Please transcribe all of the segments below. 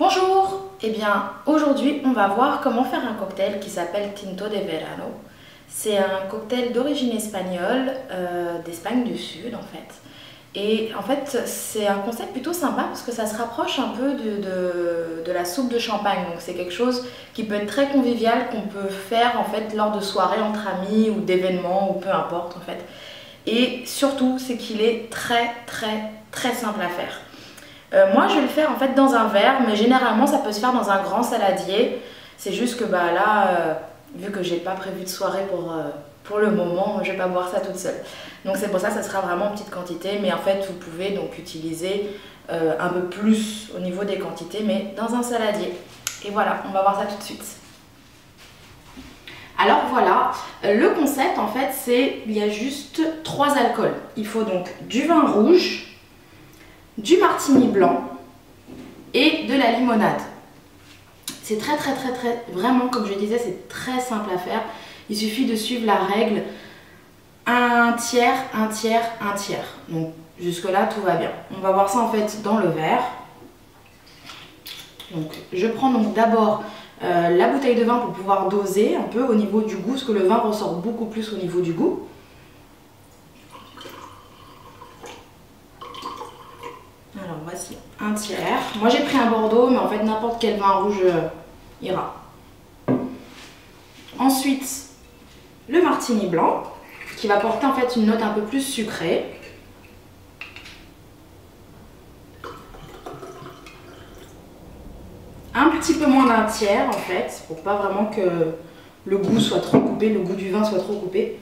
Bonjour. Eh bien, aujourd'hui, on va voir comment faire un cocktail qui s'appelle Tinto de Verano. C'est un cocktail d'origine espagnole, d'Espagne du Sud en fait. Et en fait, c'est un concept plutôt sympa parce que ça se rapproche un peu de la soupe de champagne. Donc c'est quelque chose qui peut être très convivial, qu'on peut faire en fait lors de soirées entre amis ou d'événements ou peu importe en fait. Et surtout, c'est qu'il est très simple à faire. Moi je vais le faire en fait dans un verre, mais généralement ça peut se faire dans un grand saladier. C'est juste que bah là, vu que j'ai pas prévu de soirée pour le moment, je vais pas boire ça toute seule. Donc c'est pour ça que ça sera vraiment en petite quantité, mais en fait vous pouvez donc utiliser un peu plus au niveau des quantités, mais dans un saladier. Et voilà, on va voir ça tout de suite. Alors voilà, le concept en fait c'est, il y a juste 3 alcools. Il faut donc du vin rouge, du martini blanc et de la limonade. C'est vraiment comme je disais, c'est très simple à faire. Il suffit de suivre la règle un tiers, un tiers, un tiers. Donc jusque là tout va bien. On va voir ça en fait dans le verre. Donc je prends donc d'abord la bouteille de vin pour pouvoir doser un peu au niveau du goût, parce que le vin ressort beaucoup plus au niveau du goût. Alors voici un tiers. Moi j'ai pris un Bordeaux, mais en fait n'importe quel vin rouge ira. Ensuite, le martini blanc, qui va porter en fait une note un peu plus sucrée. Un petit peu moins d'un tiers en fait, pour pas vraiment que le goût soit trop coupé, le goût du vin soit trop coupé.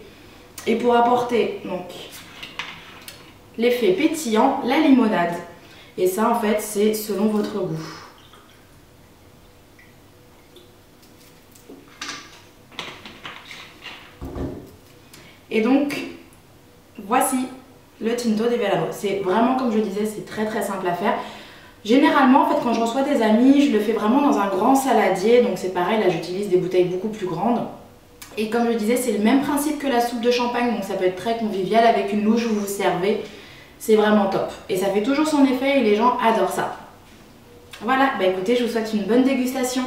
Et pour apporter donc l'effet pétillant, la limonade. Et ça en fait c'est selon votre goût. Et donc voici le Tinto de Verano. C'est vraiment comme je disais, c'est très simple à faire. Généralement en fait quand je reçois des amis, je le fais vraiment dans un grand saladier. Donc c'est pareil, là j'utilise des bouteilles beaucoup plus grandes. Et comme je disais, c'est le même principe que la soupe de champagne. Donc ça peut être très convivial avec une louche où vous servez. C'est vraiment top. Et ça fait toujours son effet et les gens adorent ça. Voilà, bah écoutez, je vous souhaite une bonne dégustation.